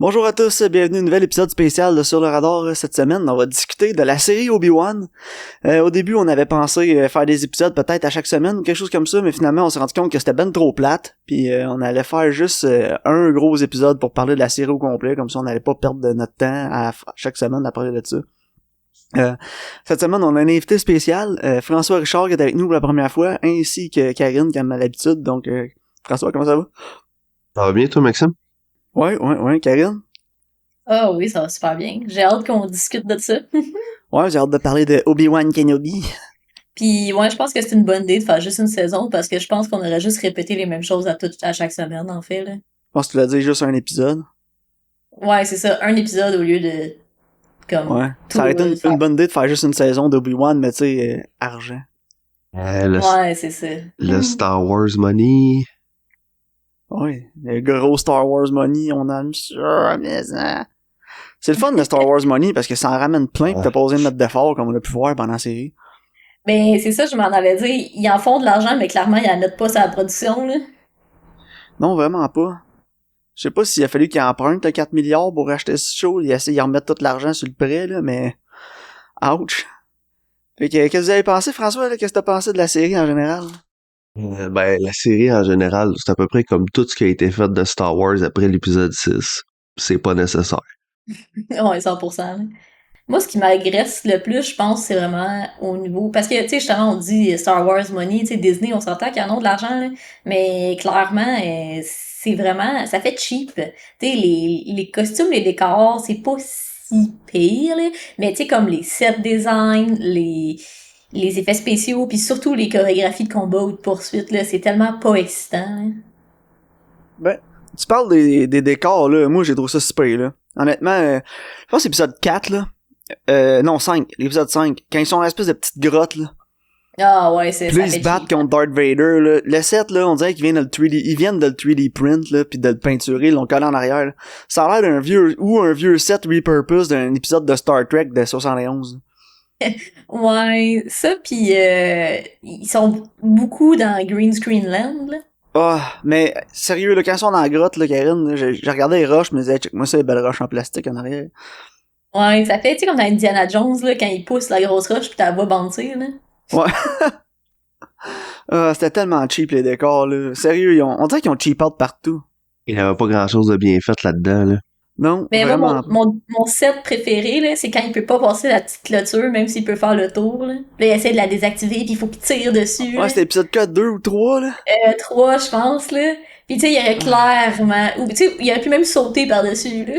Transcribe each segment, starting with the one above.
Bonjour à tous, bienvenue à un nouvel épisode spécial de Sur le Radar. Cette semaine, on va discuter de la série Obi-Wan. Au début, on avait pensé faire des épisodes peut-être à chaque semaine, quelque chose comme ça, mais finalement, on s'est rendu compte que c'était ben trop plate, puis on allait faire juste un gros épisode pour parler de la série au complet, comme ça on n'allait pas perdre de notre temps à chaque semaine à parler de ça. Cette semaine, on a un invité spécial, François Richard qui est avec nous pour la première fois, ainsi que Karine comme à l'habitude. Donc, François, comment ça va? Ça va bien, toi, Maxime? Ouais, Karine? Ah oui, ça va super bien. J'ai hâte qu'on discute de ça. Ouais, j'ai hâte de parler de Obi-Wan Kenobi. Puis ouais, je pense que c'est une bonne idée de faire juste une saison parce que je pense qu'on aurait juste répété les mêmes choses à chaque semaine, en fait, là. Je pense que tu l'as dit juste un épisode. Ouais, c'est ça, un épisode au lieu de comme Ouais. tout Ça aurait été faire. une bonne idée de faire juste une saison d'Obi-Wan, mais tu sais, argent. Ouais, c'est ça. Le Star Wars Money. Ouais. Le gros Star Wars money, on aime ça, mais ça. C'est le fun, le Star Wars money, parce que ça en ramène plein pis t'as pas besoin de mettre d'efforts, comme on a pu voir pendant la série. Ben, c'est ça, je m'en avais dit. Ils en font de l'argent, mais clairement, ils en mettent pas sur la production, là. Non, vraiment pas. Je sais pas s'il a fallu qu'il emprunte 4 milliards pour acheter ce show, il essaie de remettre tout l'argent sur le prêt, là, mais... Ouch. Fait que, qu'est-ce que vous avez pensé, François, là? Qu'est-ce que t'as pensé de la série en général? La série en général, c'est à peu près comme tout ce qui a été fait de Star Wars après l'épisode 6. C'est pas nécessaire. Ouais, 100%, là. Moi, ce qui m'agresse le plus, je pense, c'est vraiment au niveau... Parce que, tu sais, justement, on dit Star Wars Money, tu sais, Disney, on s'entend qu'ils en ont de l'argent, là. Mais clairement, c'est vraiment... Ça fait cheap. Tu sais, les costumes, les décors, c'est pas si pire, là. Mais tu sais, comme les set design, les effets spéciaux, puis surtout les chorégraphies de combat ou de poursuite, là, c'est tellement pas excitant, là. Ben, tu parles des décors, là. Moi, j'ai trouvé ça super, là. Honnêtement, je pense que c'est l'épisode 4, là. Non, 5. L'épisode 5. Quand ils sont dans l'espèce de petite grotte, là. Ah ouais, Puis ça là, ils se fait battent cheap. contre Darth Vader, là. Le set, là, on dirait qu'ils viennent de le 3D, ils viennent de le 3D print, là, pis de le peinturer, ils l'ont collé en arrière, là. Ça a l'air d'un vieux set repurpose d'un épisode de Star Trek de 71. Ouais, ça, puis ils sont beaucoup dans Green Screen Land, là. Ah, mais, sérieux, là, quand ils sont dans la grotte, là, Karine, là, j'ai regardé les roches, je me disais, check-moi ça, les belles roches en plastique en arrière. Ouais, ça fait, tu sais, comme dans Indiana Jones, là, quand il pousse la grosse roche pis t'as la vois bondir, là. Ouais. Ah, c'était tellement cheap, les décors, là. Sérieux, on dirait qu'ils ont cheap out partout. Il y avait pas grand-chose de bien fait là-dedans, là. Non, Mais moi, vraiment pas. mon set préféré, là, c'est quand il peut pas passer la petite clôture, même s'il peut faire le tour, là. Là, il essaie de la désactiver pis il faut qu'il tire dessus, Ouais, là. c'était épisode 4, 2 ou 3, là. 3, je pense, là. Pis tu sais, il aurait clairement... Ou, tu sais, il aurait pu même sauter par-dessus, là.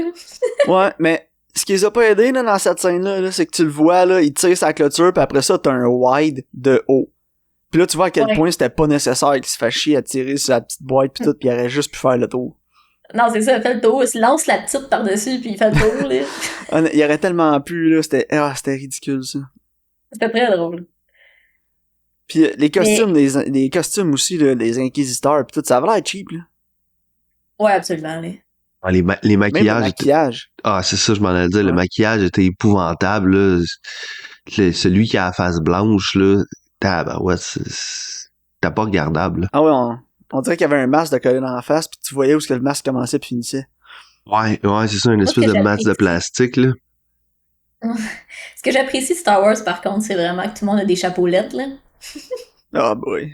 Ouais, mais ce qui les a pas aidés là, dans cette scène-là, là, c'est que tu le vois, là, il tire sa clôture, puis après ça, t'as un wide de haut. Puis là, tu vois à quel Ouais. point c'était pas nécessaire qu'il se fasse chier à tirer sur la petite boîte pis tout, pis il aurait juste pu faire le tour. Non, c'est ça, il fait le tour. Il lance la petite par-dessus puis il fait le tour, là. Il aurait tellement pu, là, c'était ridicule, ça. C'était très drôle. Puis les Mais, costumes, les costumes aussi, là, des inquisiteurs pis tout, ça avait l'air cheap, là. ouais, absolument, là. Les Même le maquillages étaient... maquillage. Ah, c'est ça, je m'en allais dire. Le Ouais. maquillage était épouvantable, là. Celui qui a la face blanche, là, ouais, c'était pas regardable, là. Ah ouais, on dirait qu'il y avait un masque de collé dans la face, pis tu voyais où est-ce que le masque commençait pis finissait. Ouais, c'est ça, une Moi, ce espèce que de masse de j'apprécie, plastique, là. ce que j'apprécie de Star Wars, par contre, c'est vraiment que tout le monde a des chapeaulettes, là. Ah boy.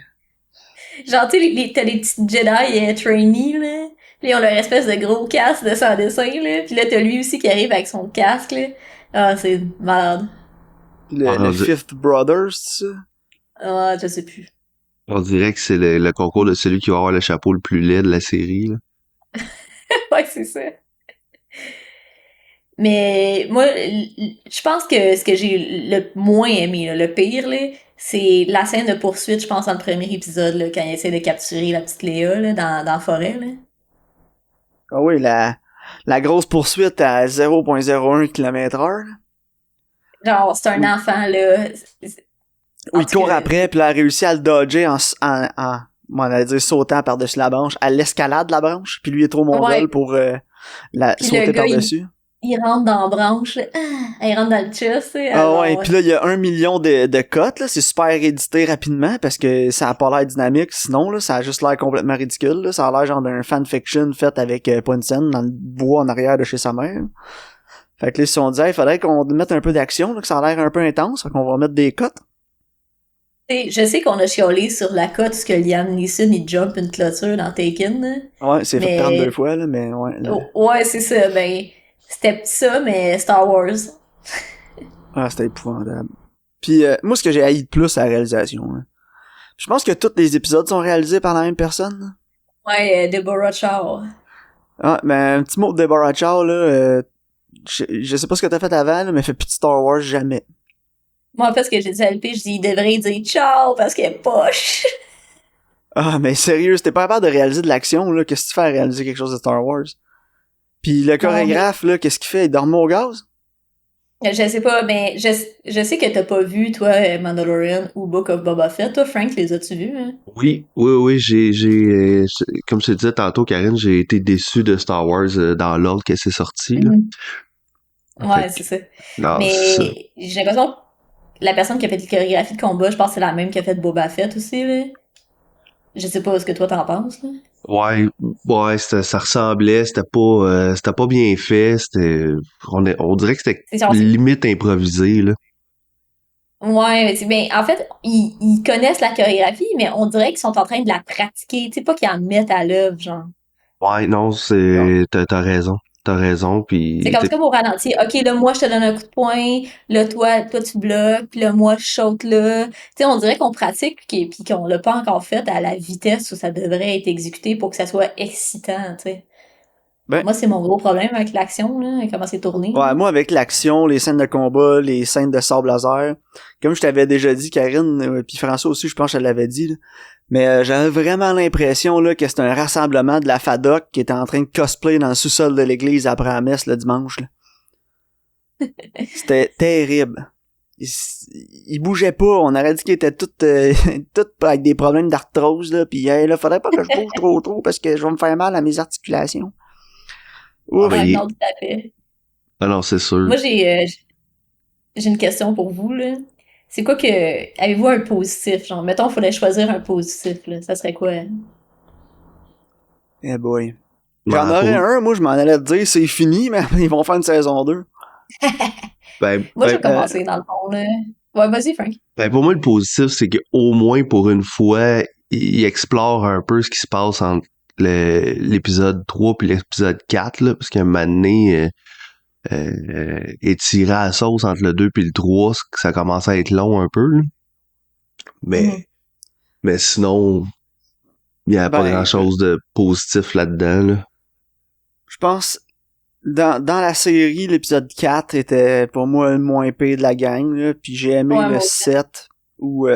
Genre, tu sais, t'as les petites Jedi trainees, là. Puis ils ont leur espèce de gros casque de sans dessin, là. Puis là, t'as lui aussi qui arrive avec son casque, là. Ah, c'est malade. Le, On, le di- Fifth Brothers, c'est ça? Ah, je sais plus. on dirait que c'est le concours de celui qui va avoir le chapeau le plus laid de la série, là. Ouais, c'est ça. Mais moi, je pense que ce que j'ai le moins aimé, là, le pire, là, c'est la scène de poursuite, je pense, dans le premier épisode, là, quand il essaie de capturer la petite Léa, là, dans la forêt, là. Ah oui, la grosse poursuite à 0.01 km/h. Genre, c'est un enfant, là. Où En il tout court cas, après, puis là, il a réussi à le dodger on allait dire sautant par-dessus la branche, à l'escalade de la branche, puis lui il est trop ouais. mongol pour Puis le sauter gars, par-dessus. il rentre dans la branche, là. Ah, il rentre dans le chest, tu sais. Ah ouais, pis là, il y a 1 million de cotes, là. C'est super édité rapidement parce que ça a pas l'air dynamique. Sinon, là, ça a juste l'air complètement ridicule, là. Ça a l'air genre d'un fanfiction fait avec pas une scène dans le bois en arrière de chez sa mère. Fait que là, si on disait, il faudrait qu'on mette un peu d'action, là, que ça a l'air un peu intense, fait qu'on va mettre des cotes. Je sais qu'on a chiolé sur la cote ce que Liam Neeson il jump une clôture dans Taken, là. Ouais, c'est fait Mais 32 fois, là, mais ouais. Là. Ouais, c'est ça. Ben, c'était ça, mais Star Wars. Ah, c'était épouvantable. Puis moi, ce que j'ai haï de plus, c'est la réalisation. Là. Je pense que tous les épisodes sont réalisés par la même personne. Là. Ouais, Deborah Chow. Ah, mais un petit mot de Deborah Chow, là, je sais pas ce que t'as fait avant, là, mais fait plus de Star Wars jamais. Moi, en fait, ce que j'ai dit à LP, je dis, il devrait dire ciao parce qu'elle est poche. Ah, mais sérieux, si t'es pas capable de réaliser de l'action, là, qu'est-ce que tu fais à réaliser quelque chose de Star Wars? Puis le chorégraphe, là, qu'est-ce qu'il fait? Il dormait au gaz? Je sais pas, mais je sais que t'as pas vu, toi, Mandalorian ou Book of Boba Fett. Toi, Frank, les as-tu vus, hein? Oui, comme je te disais tantôt, Karine, j'ai été déçu de Star Wars dans l'ordre que c'est sorti, là. Mhm. Fait Ouais, que, c'est ça. non, c'est ça. Mais j'ai l'impression que la personne qui a fait les chorégraphies de combat, je pense que c'est la même qui a fait Boba Fett aussi, là. Je sais pas ce que toi t'en penses, là. Ouais, ouais, ça ressemblait, c'était pas bien fait, on dirait que c'était C'est genre, limite improvisé, là. ouais, mais ben, en fait, ils connaissent la chorégraphie, mais on dirait qu'ils sont en train de la pratiquer. Tu sais, pas qu'ils en mettent à l'œuvre, genre. Ouais, non, t'as raison, C'est puis comme, c'est comme au ralenti. OK, là, moi, je te donne un coup de poing. Là, toi, tu bloques. Puis là, moi, je saute là. Tu sais, on dirait qu'on pratique puis qu'on l'a pas encore fait à la vitesse où ça devrait être exécuté pour que ça soit excitant, tu sais. Ben, Moi, c'est mon gros problème avec l'action, là, et comment c'est tourné, ouais, là. moi, avec l'action, les scènes de combat, les scènes de sable laser, comme je t'avais déjà dit, Karine, puis François aussi, je pense que je l'avais dit, là, mais j'avais vraiment l'impression là que c'était un rassemblement de la FADOC qui était en train de cosplay dans le sous-sol de l'église après la messe le dimanche. Là. C'était terrible. Il bougeait pas, on aurait dit qu'il était tout avec des problèmes d'arthrose, là, pis hey, là, faudrait pas que je bouge trop parce que je vais me faire mal à mes articulations. ah, Ouf. ben, Ouais, non, tout à fait. ah non, c'est sûr. Moi, j'ai une question pour vous, là. C'est quoi que... Avez-vous un positif? Genre, mettons, il faudrait choisir un positif, là. Ça serait quoi? Eh boy. J'en Ben, aurais pour, un, moi je m'en allais te dire c'est fini, mais ils vont faire une saison 2. ben, Moi, je ben, vais commencer, dans le fond, là. Ouais, vas-y, Frank. ben, pour moi, le positif, c'est qu'au moins pour une fois, il explore un peu ce qui se passe entre l'épisode 3 puis l'épisode 4, là, parce qu'à un moment donné, étirer à la sauce entre le 2 puis le 3, ça commence à être long un peu, là. Mhm. Mais, mais sinon, il n'y a pas Ben, grand-chose de positif là-dedans, là. je pense dans la série, l'épisode 4 était pour moi le moins pire de la gang, là, puis j'ai aimé Ouais, le moi aussi. 7 où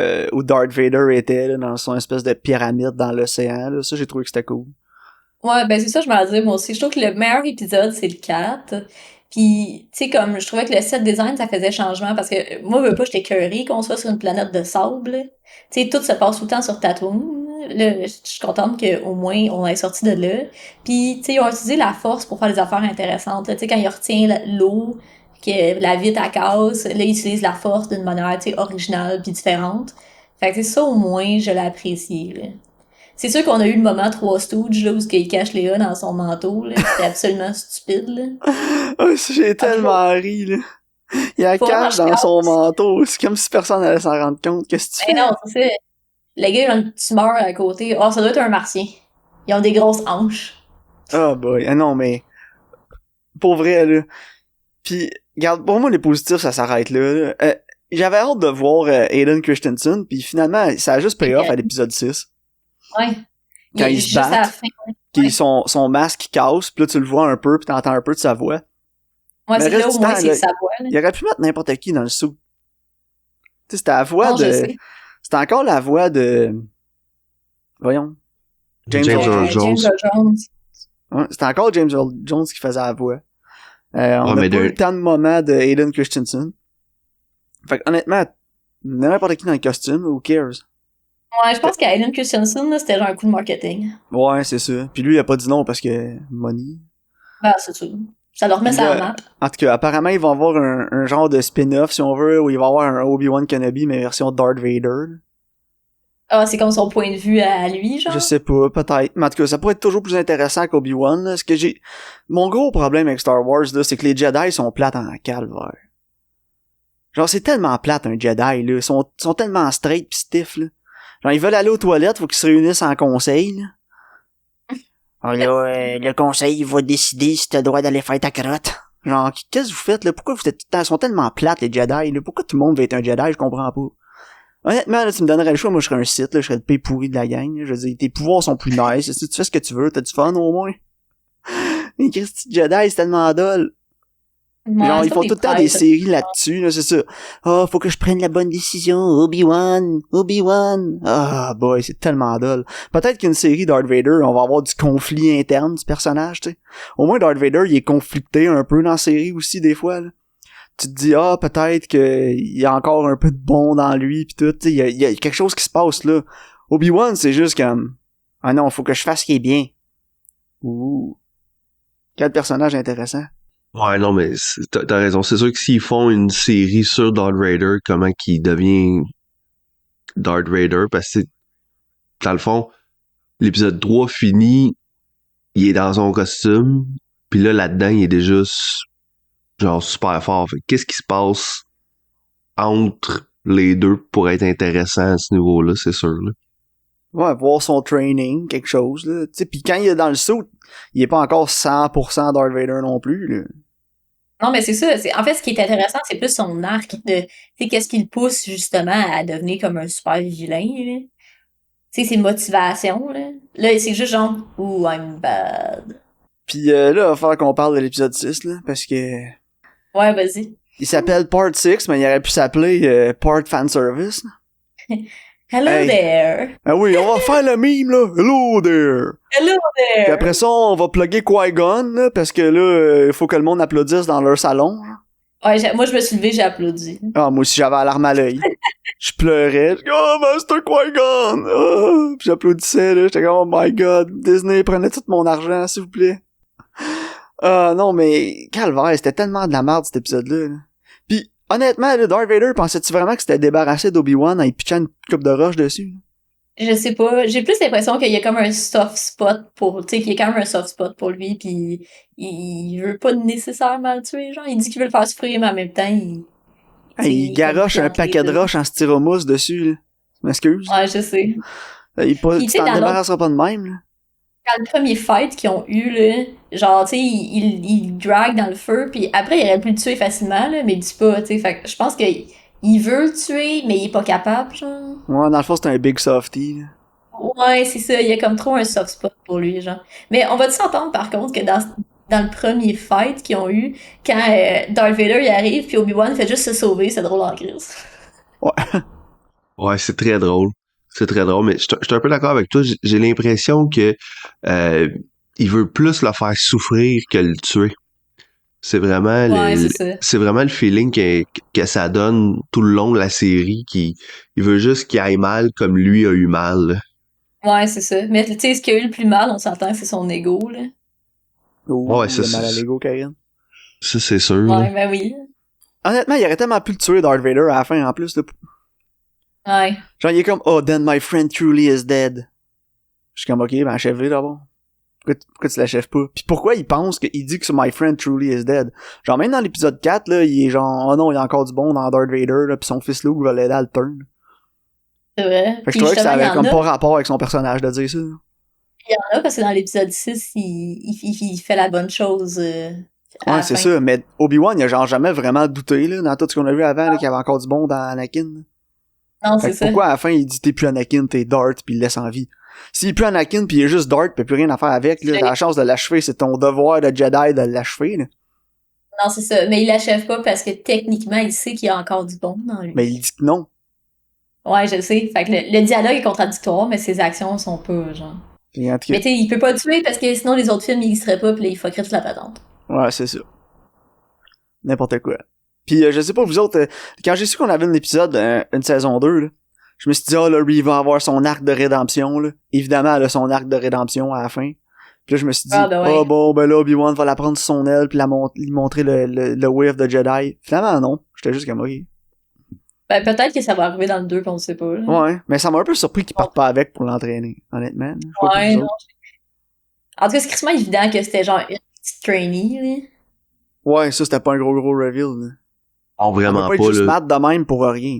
Darth Vader était là, dans son espèce de pyramide dans l'océan. Là. Ça, j'ai trouvé que c'était cool. Ouais, ben c'est ça, je m'en dire, moi aussi. Je trouve que le meilleur épisode, c'est le 4. Puis, tu sais, comme, je trouvais que le set design, ça faisait changement, parce que moi, je veux pas, j'étais curée qu'on soit sur une planète de sable, là. Tu sais, tout se passe tout le temps sur Tatooine. Là, je suis contente qu'au moins, on ait sorti de là. Puis, tu sais, ils ont utilisé la force pour faire des affaires intéressantes, là. Tu sais, quand ils retiennent l'eau, que la vitre à casse, là, ils utilisent la force d'une manière, tu sais, originale puis différente. Fait que, c'est ça, au moins, je l'ai apprécié, là. C'est sûr qu'on a eu le moment 3 Stooges, là, où il cache Léa dans son manteau, là. C'était absolument stupide, là. Oh, j'ai Ah, tellement ri, là. Il a faut vraiment cache que je dans son casse. manteau. C'est comme si personne allait s'en rendre compte. Qu'est-ce que tu Ben fais? non, c'est ça. Le gars, il a une tumeur à côté. Oh, ça doit être un martien. Ils ont des grosses hanches. Oh boy. Ah non, mais pour vrai, là. Puis, regarde, pour moi, les positifs, ça s'arrête là. Là. J'avais hâte de voir Aiden Christensen, puis finalement, ça a juste pay off à l'épisode 6. Ouais. Quand Il est ils se juste à la battent, fin. puis son masque qui casse, puis là, tu le vois un peu, puis t'entends un peu de sa voix. Ouais, Mais c'est le que là, reste au du moins, temps, c'est là, sa voix, là. il aurait pu mettre n'importe qui dans le sou. Tu sais, c'était la voix Non, je de... sais. C'était encore la voix de... Voyons. James James Earl Earl Jones. Jones. James Earl Jones. Ouais, c'était encore James Earl Jones qui faisait la voix. On Ouais, n'a mais pas eu tant de moments de Aiden Christensen. Fait que, honnêtement, n'importe qui dans le costume, who cares? Ouais, je pense qu'Aiden Christensen, là, c'était genre un coup de marketing. Ouais, c'est ça. Puis lui, il a pas dit non parce que money. Ben, c'est tout. Ça leur met Puis ça là, à la map. En tout cas, apparemment, ils vont avoir un genre de spin-off, si on veut, où il va y avoir un Obi-Wan Kenobi, mais version Darth Vader. Ah, c'est comme son point de vue à lui, genre? Je sais pas, peut-être. Mais en tout cas, ça pourrait être toujours plus intéressant qu'Obi-Wan, là. Mon gros problème avec Star Wars, là, c'est que les Jedi sont plates en calvaire. Genre, c'est tellement plate, un Jedi, là. Ils sont tellement straight pis stiff, là. Genre, ils veulent aller aux toilettes, faut qu'ils se réunissent en conseil, là. Alors là, le conseil va décider si t'as le droit d'aller faire ta crotte. Genre, qu'est-ce que vous faites, là? Pourquoi ils sont tellement plates, les Jedi, là? Pourquoi tout le monde veut être un Jedi? Je comprends pas. Honnêtement, là, tu me donnerais le choix, moi, je serais un Sith, là. Je serais le pay pourri de la gang, là. Je veux dire, tes pouvoirs sont plus nice. Si tu fais ce que tu veux, t'as du fun, au moins. Les Christy Jedi, c'est tellement dole. Ouais, Genre, c'est ils font comme tout le temps des séries là-dessus, là, c'est ça. Ah, faut que je prenne la bonne décision, Obi-Wan. Ah, boy, c'est tellement dole. Peut-être qu'une série Darth Vader, on va avoir du conflit interne du personnage, tu sais. Au moins, Darth Vader, il est conflicté un peu dans la série aussi, des fois, là. Tu te dis, ah, peut-être qu'il y a encore un peu de bon dans lui, pis tout, tu sais, il y a quelque chose qui se passe, là. Obi-Wan, c'est juste comme, ah non, faut que je fasse ce qui est bien. Ouh. Quel personnage intéressant. Ouais, non, mais t'as raison. C'est sûr que s'ils font une série sur Darth Vader, comment qu'il devient Darth Vader, parce que dans le fond, l'épisode 3 fini, il est dans son costume, puis là-dedans, il est déjà genre super fort. Fait que qu'est-ce qui se passe entre les deux pour être intéressant à ce niveau-là, c'est sûr, là. Ouais, voir son training, quelque chose, là. Tu sais, pis quand il est dans le suit, il est pas encore 100% Darth Vader non plus, là. Non, mais c'est ça. En fait, ce qui est intéressant, c'est plus son arc de, tu sais, qu'est-ce qui le pousse, justement, à devenir comme un super vilain, là. Tu sais, ses motivations, là. Là, c'est juste genre, ooh, I'm bad. Pis là, il va falloir qu'on parle de l'épisode 6, là, parce que Ouais, vas-y. il s'appelle Part 6, mais il aurait pu s'appeler Part Fanservice. Hello Hey. there. Ah oui, on va faire le meme, là. Hello there. Hello Puis there. après ça, on va plugger Qui-Gon, là, parce que là, il faut que le monde applaudisse dans leur salon. Ouais, moi, je me suis levée, j'ai applaudi. Ah, moi aussi, j'avais la larme à l'œil. Je pleurais. Je dis, oh, Master Qui-Gon! Ah! Puis j'applaudissais, là. J'étais comme, oh my god, Disney, prenez tout mon argent, s'il vous plaît. Ah, non, mais, calvaire, c'était tellement de la merde, cet épisode-là. Là. Puis, honnêtement, là, Darth Vader, pensais-tu vraiment que c'était débarrassé d'Obi-Wan en y pitchant une coupe de roche dessus? Je sais pas, j'ai plus l'impression qu'il y a comme un soft spot pour, tu sais, qu'il y a quand même un soft spot pour lui, pis il veut pas nécessairement le tuer, genre, il dit qu'il veut le faire souffrir, mais en même temps, Il garoche un paquet de roches en styromousse dessus, là. Je m'excuse. Ouais, je sais. Tu t'en débarrasseras pas de même, là. Dans le premier fight qu'ils ont eu, là, genre, tu sais, il drag dans le feu, puis après, il aurait pu le tuer facilement, là, mais il dit pas, tu sais, fait que je pense qu'il veut le tuer, mais il est pas capable, genre. Ouais, dans le fond, c'est un big softy, là. Ouais, c'est ça, il y a comme trop un soft spot pour lui, genre. Mais on va s'entendre, par contre, que dans le premier fight qu'ils ont eu, quand Darth Vader il arrive, puis Obi-Wan fait juste se sauver, c'est drôle en crise. Ouais. Ouais, c'est très drôle. C'est très drôle, mais je suis un peu d'accord avec toi. J'ai l'impression que il veut plus le faire souffrir que le tuer. C'est vraiment c'est vraiment le feeling que ça donne tout le long de la série, il veut juste qu'il aille mal comme lui a eu mal. Là. Ouais, c'est ça. Mais tu sais, ce qui a eu le plus mal, on s'entend, c'est son ego, là. Oh, ouais, ça, il a mal à l'ego, Karine. Ça, c'est sûr. Ouais, ben oui. Honnêtement, il aurait tellement pu le tuer, Darth Vader, à la fin, en plus, là. Ouais. Genre, il est comme, oh, then my friend truly is dead. Je suis comme, ok, ben, achève-le d'abord. Pourquoi tu l'achèves pas? Puis pourquoi il pense qu'il dit que my friend truly is dead? Genre, même dans l'épisode 4, là, il est genre, oh non, il y a encore du bon dans Darth Vader, là, pis son fils Luke va l'aider à le turn. C'est vrai. Fait que je trouvais que ça avait comme pas rapport avec son personnage de dire ça. Il y en a parce que dans l'épisode 6, il fait la bonne chose. Ouais, c'est ça. Mais Obi-Wan, il a genre jamais vraiment douté, là, dans tout ce qu'on a vu avant, là, qu'il y avait encore du bon dans Anakin. Non, fait c'est que ça. pourquoi à la fin, il dit t'es plus Anakin, t'es Darth, pis il le laisse en vie? S'il est plus Anakin, pis il est juste Darth, pis plus rien à faire avec, là, t'as la chance de l'achever, c'est ton devoir de Jedi de l'achever, là. Non, c'est ça. Mais il l'achève pas parce que techniquement, il sait qu'il y a encore du bon dans lui. Mais il dit que non. Ouais, je sais. Fait que le dialogue est contradictoire, mais ses actions sont pas, genre. Mais tu sais, il peut pas le tuer parce que sinon les autres films, ils y seraient pas, pis là, il fuckerait toute la patente. Ouais, c'est ça. N'importe quoi. Puis je sais pas, vous autres, quand j'ai su qu'on avait un épisode, une saison 2, là, je me suis dit, oh là, lui, il va avoir son arc de rédemption, là. Évidemment, elle a son arc de rédemption à la fin. Puis là, je me suis dit, Ah, ben ouais. bon, ben là, Obi-Wan va la prendre sur son aile, puis lui montrer le Way of the Jedi. Finalement, non. J'étais juste comme, ok. Ben, peut-être que ça va arriver dans le 2, pis on le sait pas, là. Ouais, mais ça m'a un peu surpris qu'ils partent pas avec pour l'entraîner, honnêtement. Je sais pas pour Ouais, vous non. autres. En tout cas, c'est crissement évident que c'était genre une petite trainee, là. Ouais, ça, c'était pas un gros reveal, là. Non, On peut vraiment pas être pas, juste là. mat de même pour rien.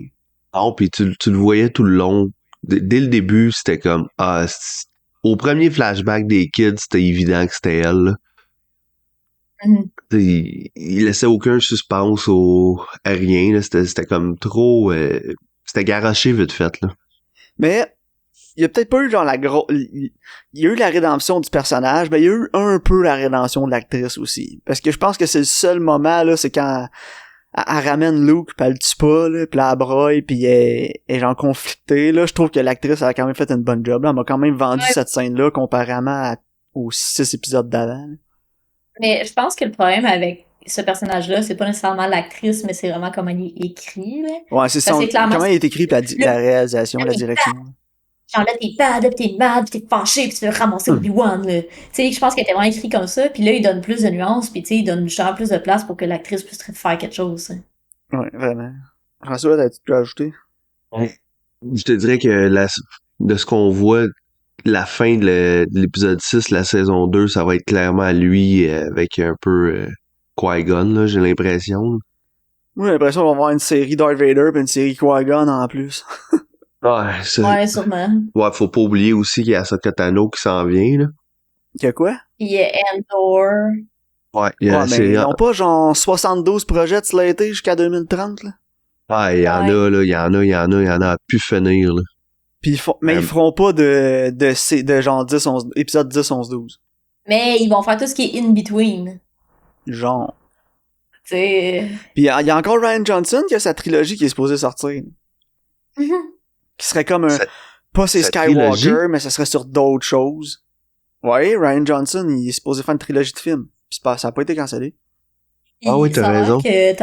Non, pis tu le voyais tout le long. Dès le début, c'était comme, au premier flashback des kids, c'était évident que c'était elle, là. Mhm. Il laissait aucun suspense à rien, là. C'était comme trop, c'était garoché vite fait, là. Mais, il y a peut-être pas eu genre il y a eu la rédemption du personnage, mais il y a eu un peu la rédemption de l'actrice aussi. Parce que je pense que c'est le seul moment, là, c'est quand elle ramène Luke, pis elle le tue pas, là, pis là, elle broye, pis elle est genre conflictée, là. Je trouve que l'actrice a quand même fait une bonne job, là. Elle m'a quand même vendu Ouais. cette scène-là, comparément aux 6 épisodes d'avant, là. Mais je pense que le problème avec ce personnage-là, c'est pas nécessairement l'actrice, mais c'est vraiment comment il est écrit, là. Ouais, c'est Parce son, que clairement, comment il est écrit, pis la réalisation, la direction. genre là, t'es bad, pis t'es mad, pis t'es fâché, pis tu veux ramasser Obi-Wan, là. Tu sais, je pense qu'elle était vraiment écrit comme ça, pis là, il donne plus de nuances, pis tu sais, il donne genre plus de place pour que l'actrice puisse faire quelque chose. Ouais, vraiment. François, t'as-tu pu ajouter? Ouais. Je te dirais que de ce qu'on voit, la fin de l'épisode 6, la saison 2, ça va être clairement lui avec un peu Qui-Gon, là, j'ai l'impression. Moi, j'ai l'impression qu'on va avoir une série Darth Vader pis une série Qui-Gon en plus. Ouais, Ouais, sûrement. ouais, faut pas oublier aussi qu'il y a Ahsoka Tano qui s'en vient, là. Que quoi? Il y a Endor. Ouais, il y a Ouais, la mais série. ils ont pas genre 72 projets de slatés jusqu'à 2030, là. Ah, il y en Ouais. a, là, il y en a à pu finir, là. Pis mais ils feront pas de genre 10, 11, épisode 10, 11, 12. Mais ils vont faire tout ce qui est in-between. Genre. Tu sais. Pis il y a encore Ryan Johnson qui a sa trilogie qui est supposée sortir. Qui serait comme un, pas c'est sa Skywalker, trilogie? mais ça serait sur d'autres choses. Ouais, Ryan Johnson, il est supposé faire une trilogie de films. Pis ça a pas été cancellé. Ah oui, t'as Ça a l'air raison. que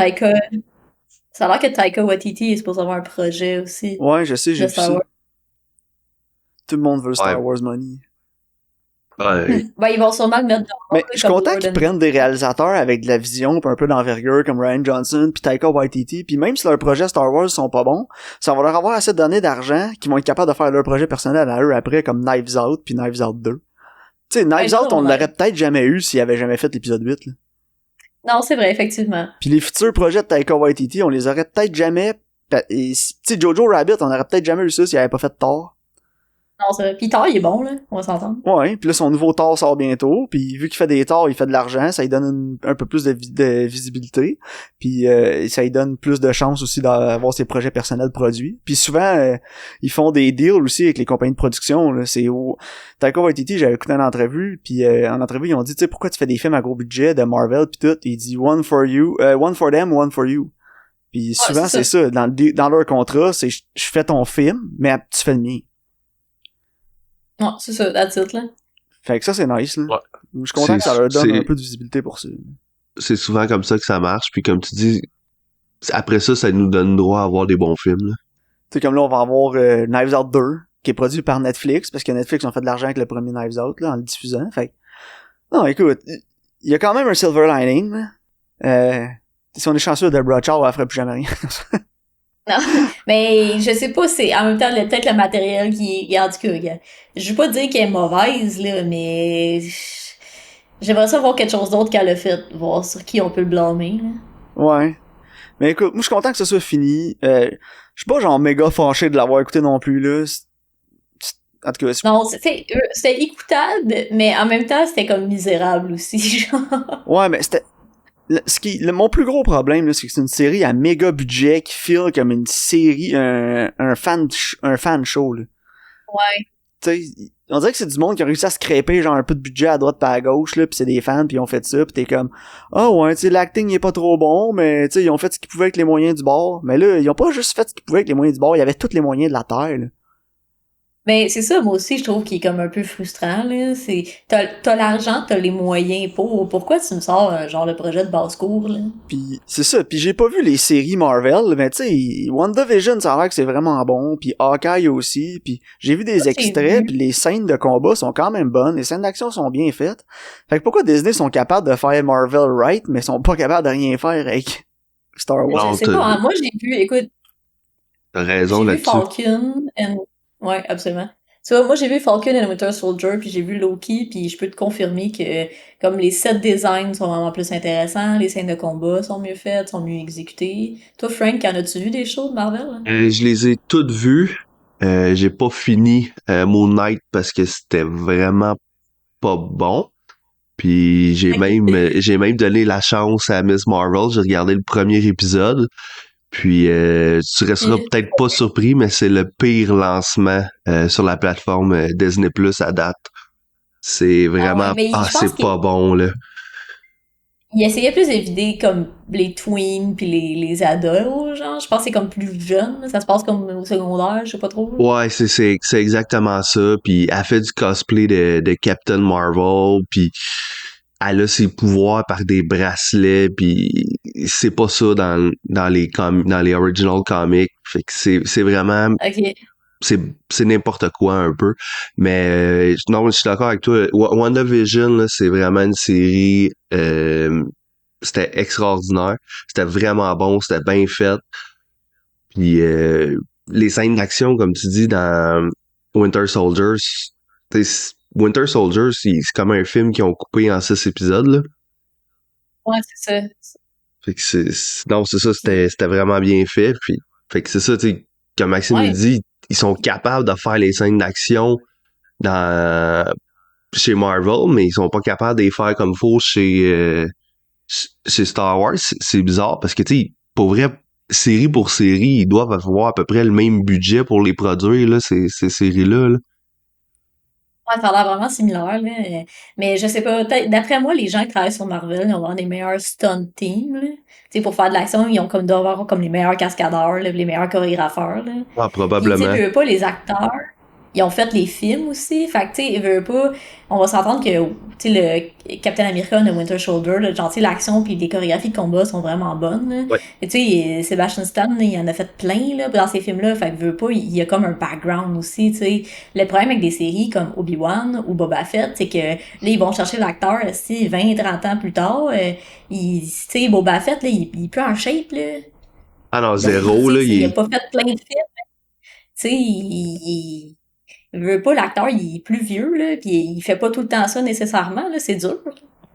ça a l'air que Taika Waititi est supposé avoir un projet aussi. Ouais, je sais, j'ai de vu Star ça. Wars. Tout le monde veut Star Ouais. Wars money. Ouais. Ben, ils vont sûrement le mettre dans Mais je suis content qu'ils prennent des réalisateurs avec de la vision pis un peu d'envergure comme Ryan Johnson pis Taika Waititi, pis même si leurs projets Star Wars sont pas bons, ça va leur avoir assez donné d'argent qu'ils vont être capables de faire leur projet personnel à eux après comme Knives Out pis Knives Out 2. Tu sais, Knives Out, on l'aurait peut-être jamais eu s'il avait jamais fait l'épisode 8, là. Non, c'est vrai, effectivement. Pis les futurs projets de Taika Waititi, on les aurait peut-être jamais... Tu sais, Jojo Rabbit, on aurait peut-être jamais eu ça s'il avait pas fait Thor. Non, c'est vrai. Puis Thor, il est bon, là. On va s'entendre. Ouais, puis là, son nouveau Thor sort bientôt, puis vu qu'il fait des Thors, il fait de l'argent, ça lui donne un peu plus de visibilité, puis ça lui donne plus de chances aussi d'avoir ses projets personnels produits. Puis souvent, ils font des deals aussi avec les compagnies de production, là. C'est au... Taika Waititi, j'avais écouté une entrevue, puis en entrevue, ils ont dit, tu sais, pourquoi tu fais des films à gros budget de Marvel puis tout? Il dit, one for them, one for you. Puis souvent, c'est c'est ça. Dans leur contrat, c'est je fais ton film, mais tu fais le mien. Non, c'est ça, that's it, là. Fait que ça, c'est nice, là. Ouais. Je suis content que ça leur donne c'est- un peu de visibilité pour ça. C'est souvent comme ça que ça marche, puis comme tu dis, après ça, ça nous donne droit à avoir des bons films, là. Tu sais, comme là, on va avoir Knives Out 2, qui est produit par Netflix, parce que Netflix ont fait de l'argent avec le premier Knives Out, là, en le diffusant. Fait que... Non, écoute, il y a quand même un silver lining, là. Si on est chanceux, Deborah Chow, elle ferait plus jamais rien. Non. Mais je sais pas, c'est en même temps peut-être le matériel qui est en tout cas. Je veux pas dire qu'elle est mauvaise, là, mais j'aimerais ça voir quelque chose d'autre qu'elle a fait, voir sur qui on peut le blâmer, là. Ouais. Mais écoute, moi, je suis content que ça soit fini. Je suis pas genre méga fâché de l'avoir écouté non plus, là. En tout cas, Non, c'était écoutable, mais en même temps, c'était comme misérable aussi, genre. ouais, mais c'était... Mon plus gros problème, là, c'est que c'est une série à méga budget qui file comme une série, un fan show, là. Ouais. Tu sais, on dirait que c'est du monde qui a réussi à scraper genre un peu de budget à droite pas à gauche, là, pis c'est des fans, pis ils ont fait ça, pis t'es comme, ouais, tu sais, l'acting il est pas trop bon, mais tu sais, ils ont fait ce qu'ils pouvaient avec les moyens du bord. Mais là, ils ont pas juste fait ce qu'ils pouvaient avec les moyens du bord, il y avait tous les moyens de la terre, là. Ben, c'est ça, moi aussi, je trouve qu'il est comme un peu frustrant, là. T'as l'argent, t'as les moyens pourquoi tu me sors un genre de projet de basse-cour, là? Puis c'est ça, puis j'ai pas vu les séries Marvel, mais tu sais, WandaVision, ça a l'air que c'est vraiment bon, puis Hawkeye aussi, puis j'ai vu des Ça, j'ai extraits, vu. puis les scènes de combat sont quand même bonnes, les scènes d'action sont bien faites. Fait que pourquoi Disney sont capables de faire Marvel right, mais sont pas capables de rien faire avec Star Wars? Je Non, sais pas, hein. Moi, j'ai vu, écoute, t'as raison j'ai vu là-dessus. Falcon ouais, absolument. Tu vois, moi, j'ai vu Falcon and Winter Soldier, puis j'ai vu Loki, puis je peux te confirmer que, comme les set designs sont vraiment plus intéressants, les scènes de combat sont mieux faites, sont mieux exécutées. Toi, Frank, en as-tu vu des shows de Marvel, hein? Je les ai toutes vues. J'ai pas fini Moon Knight parce que c'était vraiment pas bon. Puis j'ai même donné la chance à Miss Marvel. J'ai regardé le premier épisode. Puis tu resteras Puis, peut-être pas surpris, mais c'est le pire lancement sur la plateforme Disney Plus à date. C'est ah ouais, vraiment mais je pense c'est qu'il pas bon là. il essayait plus d'éviter comme les tweens puis les ados, genre. Je pense que c'est comme plus jeune, là. Ça se passe comme au secondaire, je sais pas trop. Ouais, c'est exactement ça. Puis elle fait du cosplay de Captain Marvel. Puis elle a ses pouvoirs par des bracelets. Puis c'est pas ça dans les original comics. Fait que c'est vraiment Ok. c'est c'est n'importe quoi un peu. Mais non, je suis d'accord avec toi. WandaVision là, c'est vraiment une série. C'était extraordinaire. C'était vraiment bon. C'était bien fait. Puis les scènes d'action, comme tu dis, dans Winter Soldier, Winter Soldier, c'est comme un film qu'ils ont coupé en 6 épisodes, là. Ouais, c'est ça. Fait que non, c'est ça, c'était vraiment bien fait. Puis, fait que c'est ça, tu sais, comme Maxime il Ouais. dit, ils sont capables de faire les scènes d'action dans chez Marvel, mais ils sont pas capables de les faire comme faut chez Star Wars. C'est bizarre parce que, tu sais, pour vrai, série pour série, ils doivent avoir à peu près le même budget pour les produire, là, ces séries-là, là. Ouais, ça a l'air vraiment similaire, là. Mais je sais pas, d'après moi, les gens qui travaillent sur Marvel, ils ont vraiment des meilleurs stunt teams, là. Tu sais, pour faire de l'action, ils ont comme doivent avoir comme les meilleurs cascadeurs, là, les meilleurs chorégrapheurs, là. Ah, Puis, tu sais, probablement. veux pas, les acteurs, ils ont fait les films aussi. Fait que, tu sais, veux pas, on va s'entendre que, tu sais, le Captain America de Winter Soldier, là, genre, tu sais, l'action puis les chorégraphies de combat sont vraiment bonnes, là. Ouais. Et tu sais, Sebastian Stan, là, il en a fait plein, là, dans ces films-là. Fait que, veux pas, il y a comme un background aussi, tu sais. Le problème avec des séries comme Obi-Wan ou Boba Fett, c'est que, là, ils vont chercher l'acteur, si 20, 30 ans plus tard, tu sais, Boba Fett, là, il est plus en shape, là. Ah non, Ben, zéro, là, il a pas fait plein de films. Tu sais, il veut pas, l'acteur, il est plus vieux, là, pis il fait pas tout le temps ça nécessairement, là, c'est dur.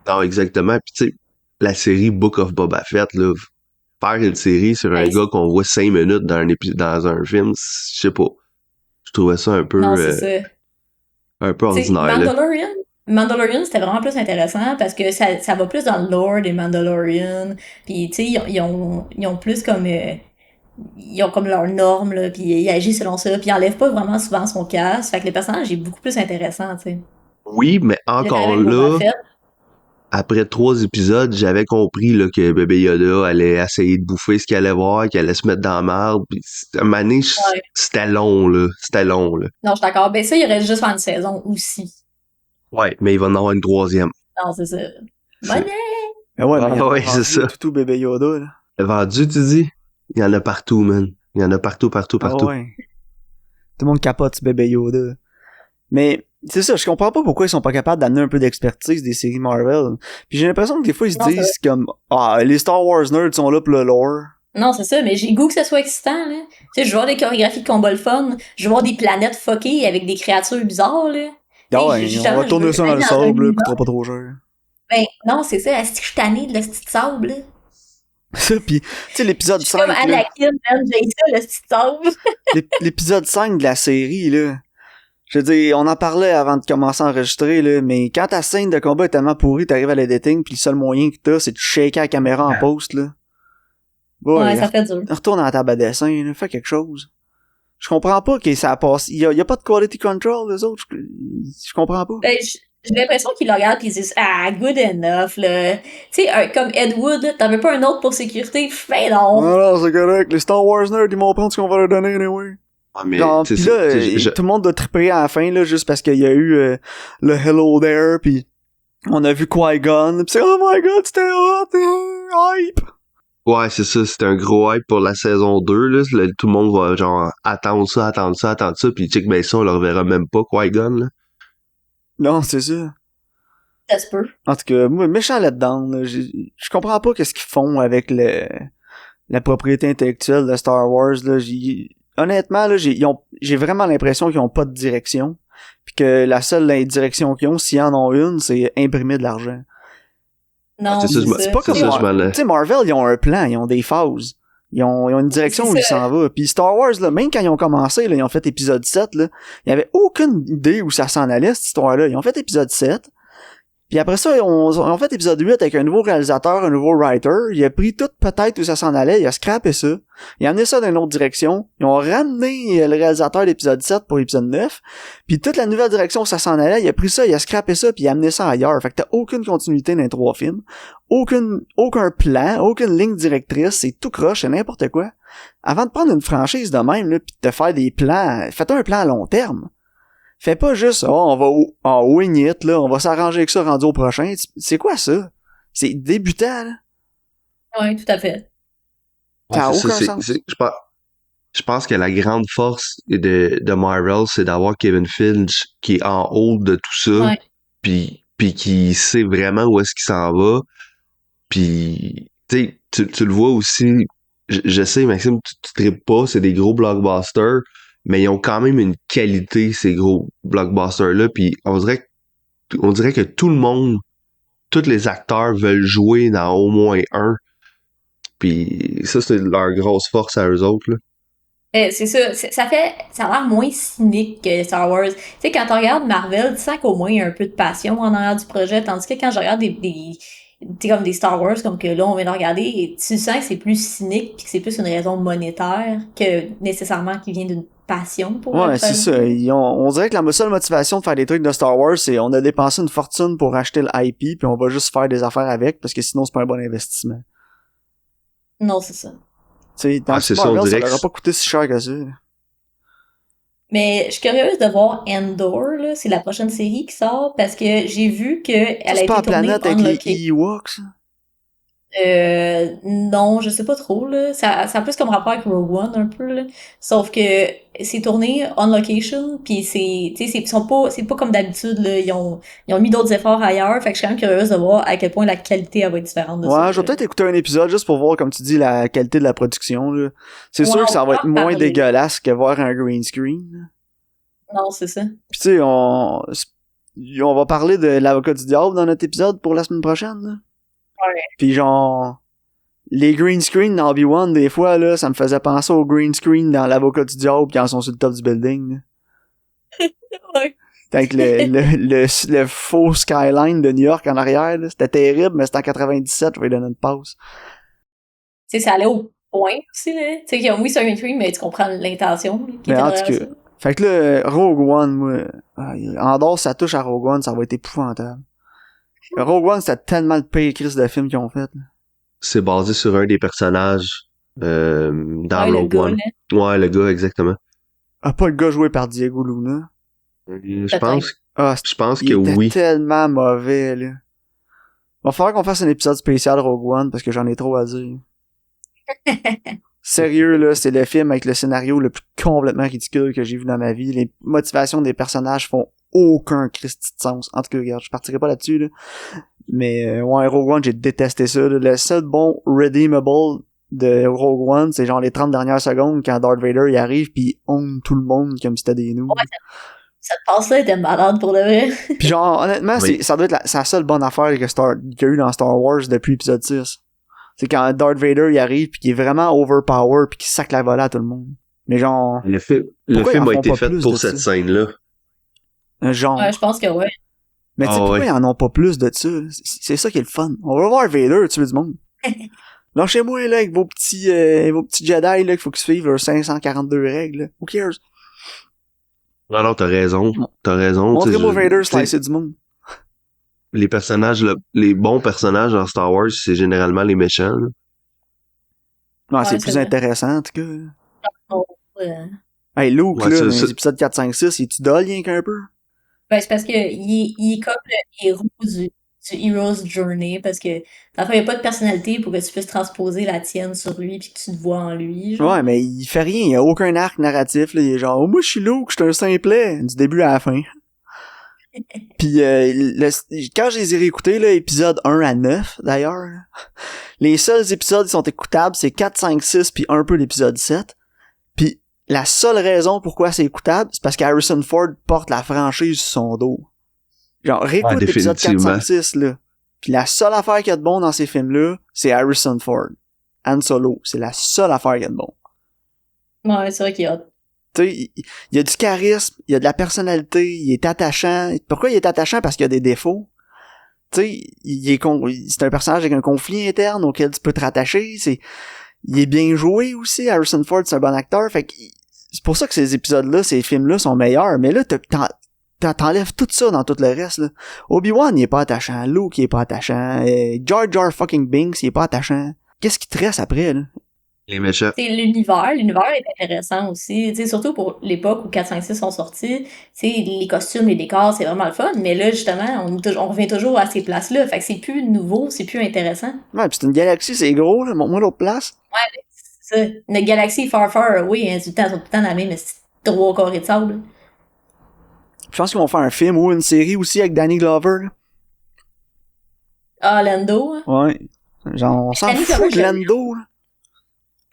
non, exactement. Puis, tu sais, la série Book of Boba Fett, là, faire une série sur un Ben, gars qu'on voit 5 minutes dans un film, je sais pas. Je trouvais ça non, c'est ça. un peu Tu sais, ordinaire, là. Mandalorian, c'était vraiment plus intéressant parce que ça va plus dans le lore des Mandalorian, puis tu sais, ils ont plus comme... ils ont comme leurs normes, là, puis ils agissent selon ça, puis ils enlèvent pas vraiment souvent son casque, fait que le personnage est beaucoup plus intéressant, tu sais. Oui, mais Là, t'arrives encore avec Boba là, Fett. après 3 épisodes, j'avais compris là, que bébé Yoda allait essayer de bouffer ce qu'il allait voir, qu'il allait se mettre dans la marde. Puis, à un moment donné, Ouais. c'était long, là. C'était long, là. Non, je suis d'accord. Ben ça, il aurait juste faire une saison aussi. Ouais, mais il va en avoir une 3e. Non, c'est ça. C'est... Money! Mais ouais, mais Ah il y en a ouais, c'est rendu ça. des toutous bébé Yoda, là. Vendu, tu dis? Il y en a partout, man. Il y en a partout, partout, Ah partout. ouais. Tout le monde capote ce bébé Yoda. Mais c'est ça, je comprends pas pourquoi ils sont pas capables d'amener un peu d'expertise des séries Marvel. Puis j'ai l'impression que des fois ils se Non, c'est disent comme ah les Star Wars nerds sont là pour le lore. Non, c'est ça, mais j'ai le goût que ça soit excitant, là. Tu sais, je veux voir des chorégraphies de combat le fun, je veux voir des planètes fuckées avec des créatures bizarres, là. Tu Ah sais, ouais, on va justement, je tourner veux ça dans aller le dans un sable, là, univers. coûtera pas trop cher. Ben, non, c'est ça, est-ce que je suis tannée de la petite sable, là? Ça, pis, tu sais, l'épisode Je suis comme 5, là, Anakin, man, j'ai ça, le petit sable. l'épisode 5 de la série, là, je veux dire, on en parlait avant de commencer à enregistrer, là, mais quand ta scène de combat est tellement pourrie, t'arrives à l'editing, pis le seul moyen que t'as, c'est de shaker la caméra en post, là. Ouais, ça fait dur. Retourne à la table à dessin, là, fais quelque chose. Je comprends pas que ça passe. Y a pas de quality control, les autres. Je comprends pas. Ben, j'ai l'impression qu'ils le regardent pis ils disent, ah, good enough, là. Tu sais, comme Ed Wood, t'en veux pas un autre pour sécurité? Ben non. Non, c'est correct. Les Star Wars nerds, ils vont prendre ce qu'on va leur donner, anyway. Ah, mais, Genre, tu pis sais, là, c'est- tout le monde doit triper à la fin, là, juste parce qu'il y a eu le Hello There, pis on a vu Qui-Gon, pis c'est oh my god, c'était hot, hype! ouais, c'est ça, c'était un gros hype pour la saison 2, là. Tout le monde va, genre, attendre ça, pis check, ben ça, on le reverra même pas, Qui-Gon, là. Non, c'est ça. Ça se peut. En tout cas, moi, méchant là-dedans, là, je comprends pas qu'est-ce qu'ils font avec la propriété intellectuelle de Star Wars, là. Honnêtement, là, j'ai vraiment l'impression qu'ils ont pas de direction, puis que la seule direction qu'ils ont, s'ils en ont une, c'est imprimer de l'argent. Non, c'est ça, c'est je me- ça. C'est pas comme ça, je m'en- tu sais, Marvel, ils ont un plan, ils ont des phases. Ils ont une direction C'est où ils ça. s'en vont. Puis Star Wars, là, même quand ils ont commencé, là, ils ont fait épisode 7, là, il y avait aucune idée où ça s'en allait, cette histoire-là. Ils ont fait épisode 7. Puis après ça, ils ont fait épisode 8 avec un nouveau réalisateur, un nouveau writer. Il a pris tout peut-être où ça s'en allait, il a scrappé ça. Il a amené ça dans une autre direction. Ils ont ramené le réalisateur d'épisode 7 pour épisode 9. Puis toute la nouvelle direction où ça s'en allait, il a pris ça, il a scrappé ça, puis il a amené ça ailleurs. Fait que t'as aucune continuité dans les 3 films. Aucun plan, aucune ligne directrice, c'est tout croche, c'est n'importe quoi. Avant de prendre une franchise de même, là, pis de te faire des plans, faites un plan à long terme. Fais pas juste, on va wing it, là, on va s'arranger avec ça rendu au prochain. C'est quoi ça? C'est débutant, là. Oui, tout à fait. Ça a Ouais, c'est aucun ça, sens. je pense que la grande force de Marvel, c'est d'avoir Kevin Feige qui est en haut de tout ça, Ouais. puis qui sait vraiment où est-ce qu'il s'en va. Puis, tu le vois aussi, je sais, Maxime, tu tripes pas, c'est des gros blockbusters, mais ils ont quand même une qualité, ces gros blockbusters-là, puis on dirait que tout le monde, tous les acteurs veulent jouer dans au moins un, puis ça, c'est leur grosse force à eux autres, là. C'est ça, ça a l'air moins cynique que Star Wars. Tu sais, quand on regarde Marvel, tu sens qu'au moins il y a un peu de passion en arrière du projet, tandis que quand je regarde tu sais, comme des Star Wars, comme que là, on vient de regarder, tu sens que c'est plus cynique pis que c'est plus une raison monétaire que nécessairement qui vient d'une passion pour le Ouais, c'est projet. ça. On dirait que la seule motivation de faire des trucs de Star Wars, c'est on a dépensé une fortune pour acheter le IP, puis on va juste faire des affaires avec, parce que sinon c'est pas un bon investissement. Non, c'est ça. Tu sais, dans C'est ça, on Marvel, ça dirait leur que a pas coûté si cher que ça. Mais je suis curieuse de voir Endor, là, c'est la prochaine série qui sort, parce que j'ai vu que elle a C'est pas été la tournée planète avec on les location. Ewoks, ça? Non, je sais pas trop, là. Ça a plus comme rapport avec Rogue One, un peu, là. Sauf que c'est tourné on location, puis tu sais, c'est pas comme d'habitude, là. Ils ont mis d'autres efforts ailleurs, fait que je suis quand même curieuse de voir à quel point la qualité, elle va être différente de ça. Ouais, je vais peut-être écouter un épisode juste pour voir, comme tu dis, la qualité de la production, là. C'est Ouais, sûr que on ça va va être en moins parler. dégueulasse que voir un green screen, là. Non, c'est ça. Puis tu sais, on va parler de l'avocat du diable dans notre épisode pour la semaine prochaine, là. Ouais. Puis genre, les green screen dans Obi-Wan, des fois, là, ça me faisait penser au green screen dans l'avocat du diable quand ils sont sur le top du building, là. Ouais. Avec le faux skyline de New York en arrière, là. C'était terrible, mais c'était en 97, je vais lui donner une pause. Tu sais, ça allait au point aussi, là. Tu sais, qu'ils ont mis sur un screen, mais tu comprends l'intention, là, qui Mais était en derrière tout ça. cas, fait que là, Rogue One, moi, en dehors, ça touche à Rogue One, ça va être épouvantable. Rogue One, c'était tellement le pire crise de film qu'ils ont fait, là. C'est basé sur un des personnages dans Ouais, le Rogue gars, One. là. Ouais, le gars, exactement. Ah, pas le gars joué par Diego Luna. Je pense, Ah, je pense il que était oui. tellement mauvais, là. Va falloir qu'on fasse un épisode spécial Rogue One parce que j'en ai trop à dire. Sérieux, là, c'est le film avec le scénario le plus complètement ridicule que j'ai vu dans ma vie. Les motivations des personnages font aucun Christi de sens. En tout cas, regarde, je partirai pas là-dessus, là. Mais, ouais, Rogue One, j'ai détesté ça, là. Le seul bon redeemable de Rogue One, c'est genre les 30 dernières secondes quand Darth Vader il arrive pis il own tout le monde comme si c'était des noobs. Ouais, cette passe-là était malade pour de vrai. Pis genre, honnêtement, Oui. ça doit être c'est la seule bonne affaire qu'il y a eu dans Star Wars depuis épisode 6. C'est quand Darth Vader il arrive pis qu'il est vraiment overpower pis qu'il sac la volée à tout le monde. Mais genre, Le film Pourquoi ils en a font été pas fait plus pour de cette ça? scène-là. un genre. Ouais, je pense que ouais. Mais tu sais, Ah pourquoi ouais. ils en ont pas plus de ça? C'est ça qui est le fun. On va voir Vader tuer du monde. Lâchez-moi, là, avec vos petits Jedi, là, qu'il faut qu'ils suivent leurs 542 règles, là. Who cares? Non, t'as raison. T'as raison. tu sais, Montrez-moi Vader tu sais, slicer du monde. les personnages, les bons personnages dans Star Wars, c'est généralement les méchants, là. Ouais, Ouais, c'est c'est plus vrai. intéressant, en tout cas. Oh, ouais. Hey, Luke, Ouais, là, ça, dans ça- les épisodes 4, 5, 6, il-tu dole rien qu'un peu? Ben, c'est parce que il est comme le héros du Hero's Journey, parce que, dans le fond, il n'y a pas de personnalité pour que tu puisses transposer la tienne sur lui puis que tu te vois en lui, genre. Ouais, mais il fait rien, il y a aucun arc narratif, là. Il est genre, oh, moi, je suis Luke, je suis un simplet, du début à la fin. Puis quand je les ai réécoutés, là, épisode 1 à 9, d'ailleurs, là, les seuls épisodes qui sont écoutables, c'est 4, 5, 6, puis un peu l'épisode 7. Puis la seule raison pourquoi c'est écoutable, c'est parce qu'Harrison Ford porte la franchise sur son dos. Genre, réécoute Ouais, l'épisode 4, définitivement. 5, 6, là. Puis la seule affaire qu'il y a de bon dans ces films-là, c'est Harrison Ford. Han Solo, c'est la seule affaire qu'il y a de bon. Ouais, c'est vrai qu'il y a. Tu sais, il y a du charisme, il y a de la personnalité, il est attachant. Pourquoi il est attachant? Parce qu'il y a des défauts. Tu sais, c'est un personnage avec un conflit interne auquel tu peux te rattacher. Il est bien joué aussi. Harrison Ford, c'est un bon acteur. Fait que c'est pour ça que ces épisodes-là, ces films-là sont meilleurs. Mais là, t'enlèves tout ça dans tout le reste, là. Obi-Wan, il est pas attachant. Luke, il est pas attachant. Jar Jar fucking Binks, il est pas attachant. Qu'est-ce qui te reste après, là? Les méchants. C'est l'univers est intéressant aussi, tu sais, surtout pour l'époque où 4, 5, 6 sont sortis, tu sais, les costumes, les décors, c'est vraiment le fun, mais là, justement, on revient toujours à ces places-là, fait que c'est plus nouveau, c'est plus intéressant. Ouais, pis c'est une galaxie, c'est gros, là. Montre-moi l'autre place. Ouais, c'est ça. Notre galaxie far far away, hein, tout le temps dans la même 3 carrés de sable. Je pense qu'ils vont faire un film ou une série aussi avec Danny Glover, là. Ah, Lando, hein. Ouais. Genre, on s'en Danny fout Glover, de Lando, là.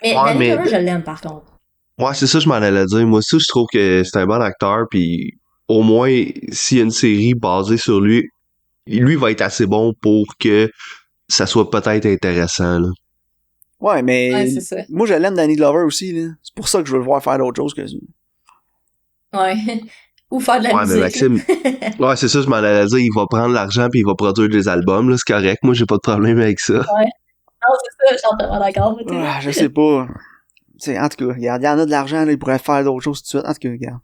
Mais Ouais, Danny mais- Glover, je l'aime, par contre. Ouais, c'est ça, je m'en allais dire. Moi aussi, je trouve que c'est un bon acteur, puis au moins, s'il y a une série basée sur lui va être assez bon pour que ça soit peut-être intéressant, là. Ouais, mais Ouais, c'est ça. moi, je l'aime Danny Glover aussi, là. C'est pour ça que je veux le voir faire d'autres choses que ça. Ouais. Ou faire de la Ouais, mais musique. Maxime, ouais, c'est ça, je m'en allais dire, il va prendre l'argent puis il va produire des albums, là, c'est correct. Moi, j'ai pas de problème avec ça. Ouais. Non, c'est ça, je suis entièrement d'accord avec toi. Ah, je sais pas. T'sais, en tout cas, regarde, il y en a de l'argent, là, il pourrait faire d'autres choses tout de suite. En tout cas, regarde.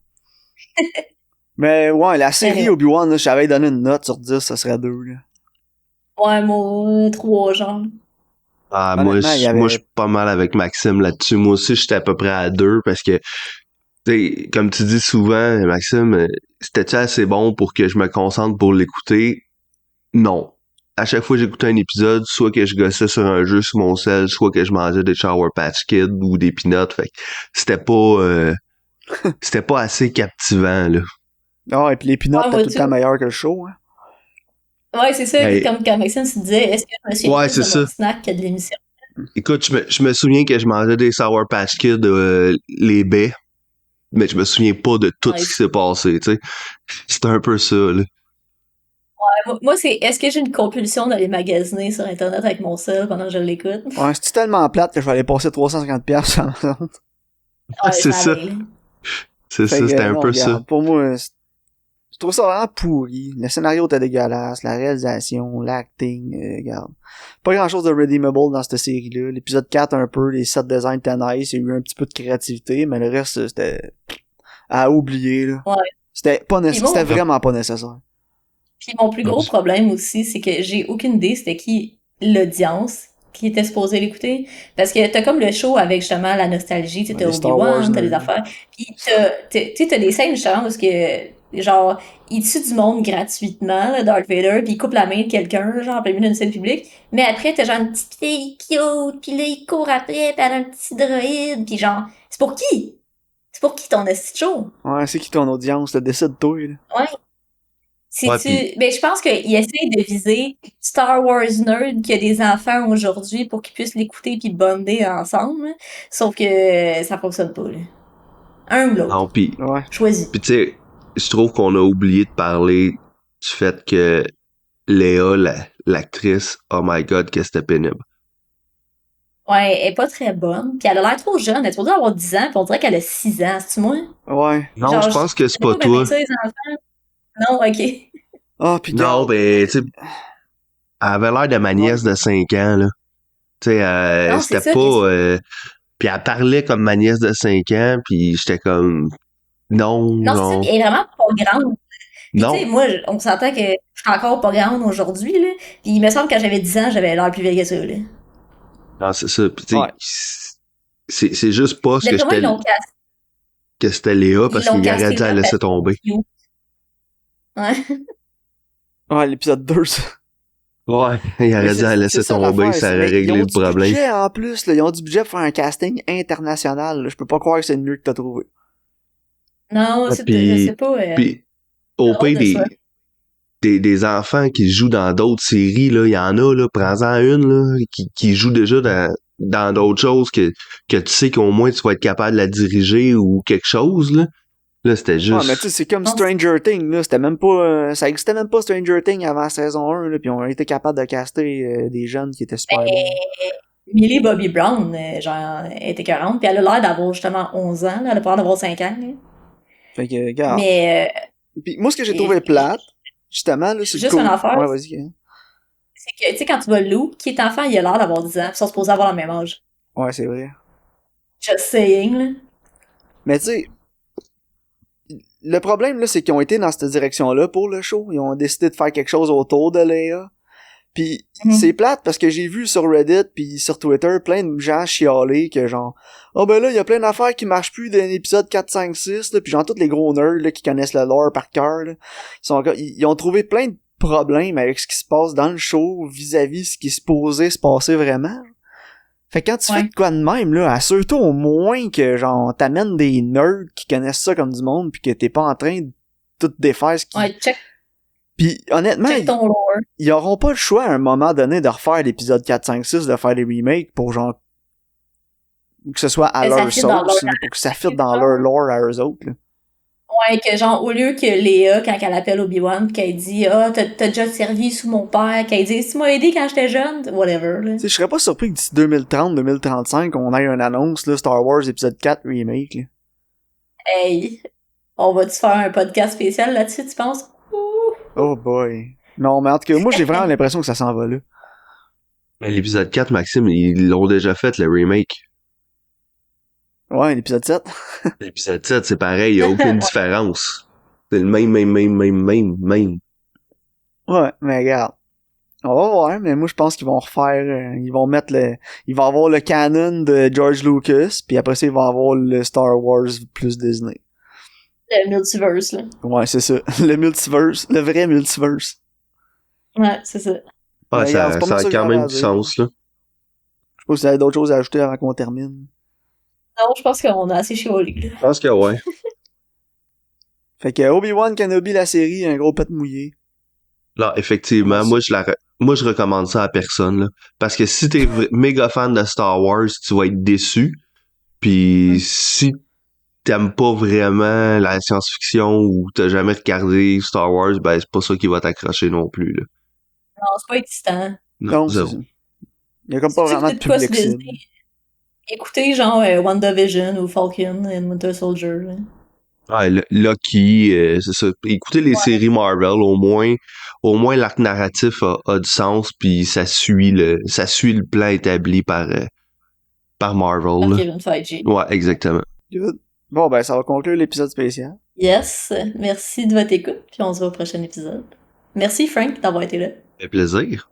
Mais ouais, la série Obi-Wan, là, j'avais donné une note sur 10, ça serait 2, là. Ouais, moi, 3 genre. Ah, Honnêtement, il y avait- moi, je suis pas mal avec Maxime là-dessus. Moi aussi, j'étais à peu près à 2 parce que, tu sais, comme tu dis souvent, Maxime, c'était-tu assez bon pour que je me concentre pour l'écouter? Non. À chaque fois que j'écoutais un épisode, soit que je gossais sur un jeu sur mon cell, soit que je mangeais des Sour Patch Kids ou des peanuts. Fait que c'était pas assez captivant, là. Ah, et puis les peanuts, Ouais, t'as moi, tout le tu- temps meilleur que le show, hein. Ouais, c'est ça, Ben- comme quand Maxime se disait, est-ce que je me suis Ouais, plus de c'est mon ça. snack que de l'émission? Écoute, je me souviens que je mangeais des Sour Patch Kids, les baies, mais je me souviens pas de tout Ouais. ce qui s'est passé, tu sais. C'était un peu ça, là. Moi, c'est est-ce que j'ai une compulsion d'aller magasiner sur Internet avec mon cell pendant que je l'écoute? Ouais, c'est tellement plate que je vais aller passer 350$ sur Amazon. Ouais, C'est ça. allait, là. C'est Fait ça, que, c'était un non, peu regarde, ça. pour moi, je trouve ça vraiment pourri. Le scénario était dégueulasse, la réalisation, l'acting, regarde. Pas grand chose de redeemable dans cette série-là. L'épisode 4 un peu, les set designs étaient nice, il y a eu un petit peu de créativité, mais le reste, c'était à oublier, là. Ouais. C'était pas nécessaire, Puis bon, c'était vraiment pas nécessaire. Puis mon plus gros problème aussi, c'est que j'ai aucune idée c'était qui l'audience qui était supposée l'écouter. Parce que t'as comme le show avec justement la nostalgie, tu sais, t'as Les Star Wars Obi-Wan, t'as des nerds. affaires. Puis tu sais, t'as des scènes justement où que genre, il tue du monde gratuitement, là, Darth Vader, puis il coupe la main de quelqu'un, genre, en plein milieu d'une scène publique. Mais après, t'as genre une petite fille cute, puis là, il court après, puis elle a un petit droïde, puis genre, c'est pour qui? C'est pour qui ton esti de show? Ouais, c'est qui ton audience, là, décide-toi, là. Ouais. Si Ouais, tu... puis- Ben, je pense qu'il essaie de viser Star Wars nerd qui a des enfants aujourd'hui pour qu'ils puissent l'écouter puis bonder ensemble. Sauf que ça fonctionne pas, là. Un ou l'autre. Non, pis Ouais. Choisis. tu sais, je trouve qu'on a oublié de parler du fait que Léa, l'actrice, oh my god, que c'était pénible. Ouais, elle est pas très bonne. Puis elle a l'air trop jeune. Elle est supposée avoir 10 ans, puis on dirait qu'elle a 6 ans. C'est-tu moi? Ouais. Non, Genre, je pense que c'est Je sais pas bien toi. ça, les enfants. Non, ok. Ah, pis Non, regarde. ben, tu sais, elle avait l'air de ma nièce de 5 ans, là. Tu sais, Non, c'est c'était ça, pas... puis elle parlait comme ma nièce de 5 ans, puis j'étais comme... Non, Non, c'est ça, non, puis elle est vraiment pas grande. Puis tu sais, non. moi, on s'entend que je suis encore pas grande aujourd'hui, là. Puis il me semble que quand j'avais 10 ans, j'avais l'air plus vieille que ça, là. Non, c'est ça. Puis tu sais, Ouais. c'est juste pas ce que D'après moi, j'étais... ils l'ont cassé. que c'était Léa parce Ils l'ont qu'il aurait casté dû la là laisser parce tomber. que- Ouais. Ouais, l'épisode 2, ça. Ouais, il Mais aurait dû la c'est laisser ça tomber, l'affaire, ça c'est- aurait mais ils réglé ont le du problème. budget en plus, là. Ils ont du budget pour faire un casting international, là. Je peux pas croire que c'est le mieux que t'as trouvé. Non, Ah, je sais pas. puis C'est au drôle pire, de ça. des enfants qui jouent dans d'autres séries, là, il y en a, là, prends-en une, là, qui joue déjà dans d'autres choses que tu sais qu'au moins tu vas être capable de la diriger ou quelque chose, là. Là, c'était Ouais, juste... mais tu sais, c'est comme Non, Stranger Things, là. C'était même pas, ça existait même pas Stranger Things avant la saison 1, là. Puis on a été capable de caster des jeunes qui étaient super bons. Millie Bobby Brown, genre, elle était 40, puis elle a l'air d'avoir justement 11 ans, là. Elle a pas l'air d'avoir 5 ans, là. Fait que, regarde. Mais, Puis moi, ce que j'ai et- trouvé plate, justement, là, c'est Juste le une affaire. Ouais, vas-y. Hein. c'est que, tu sais, quand tu vois Lou, qui est enfant, il a l'air d'avoir 10 ans, puis ils sont supposés avoir le même âge. Ouais, c'est vrai. Just saying, là. Mais tu sais, le problème, là, c'est qu'ils ont été dans cette direction-là pour le show. Ils ont décidé de faire quelque chose autour de Léa. Puis c'est plate parce que j'ai vu sur Reddit puis sur Twitter plein de gens chialer que genre oh ben là il y a plein d'affaires qui marchent plus dans l'épisode 4, 5, 6 là, puis genre tous les gros nerds là, qui connaissent le lore par cœur là, ils ont trouvé plein de problèmes avec ce qui se passe dans le show vis-à-vis ce qui se posait se passer vraiment. Fait que quand tu fais de quoi de même là, assure-toi au moins que genre t'amènes des nerds qui connaissent ça comme du monde puis que t'es pas en train de tout défaire ce qui... Ouais, check Puis honnêtement, ton lore. ils auront pas le choix à un moment donné de refaire l'épisode 4, 5, 6, de faire des remakes pour genre que ce soit à Que ça leur fitte dans sauce, leur là, pour que ça fitte dans leur lore à eux autres. Là. Ouais, que genre, au lieu que Léa, quand elle appelle Obi-Wan, qu'elle dit « Ah, t'as déjà servi sous mon père », qu'elle dit « Tu m'as aidé quand j'étais jeune », whatever, là. Tu sais, je serais pas surpris que d'ici 2030-2035, on ait une annonce, là, Star Wars épisode 4 remake, là. Hey, on va-tu faire un podcast spécial là-dessus, tu penses? Ouh. Oh boy. Non, mais en tout cas, moi, j'ai vraiment l'impression que ça s'en va là. Mais l'épisode 4, Maxime, ils l'ont déjà fait, le remake. Ouais, l'épisode 7. L'épisode 7, c'est pareil, il y a aucune différence. C'est le même. Ouais, mais regarde. On va voir, mais moi, je pense qu'ils vont refaire, ils vont mettre il va avoir le canon de George Lucas, puis après ça, ils vont avoir le Star Wars plus Disney. Le multiverse, là. Ouais, c'est ça. Le multiverse. Le vrai multiverse. Ouais, c'est ça. Ah, Mais regarde, c'est pas ça mal a ça que quand j'avais même à du dire. sens, là. Je sais pas si vous avez d'autres choses à ajouter avant qu'on termine. Non, je pense qu'on a assez chiolé, là. Je pense que ouais. Fait que Obi-Wan Kenobi, la série, un gros pet mouillé. Là, effectivement, moi je recommande ça à personne, là. Parce que si t'es méga fan de Star Wars, tu vas être déçu. Puis si t'aimes pas vraiment la science-fiction ou t'as jamais regardé Star Wars, ben c'est pas ça qui va t'accrocher non plus, là. Non, c'est pas excitant. Non, c'est zéro. ça. Il y a comme pas Si tu vraiment de écoutes quoi sur public cible. Disney, écoutez genre WandaVision ou Falcon and Winter Soldier, là. Ouais, Loki, c'est ça. Écoutez les séries Marvel, au moins l'arc narratif a du sens, puis ça suit le plan établi par Marvel. Par Là. Kevin Feige. Ouais, exactement. Good. Bon, ben, ça va conclure l'épisode spécial. Yes, merci de votre écoute, puis on se voit au prochain épisode. Merci Frank d'avoir été là. Ça fait plaisir.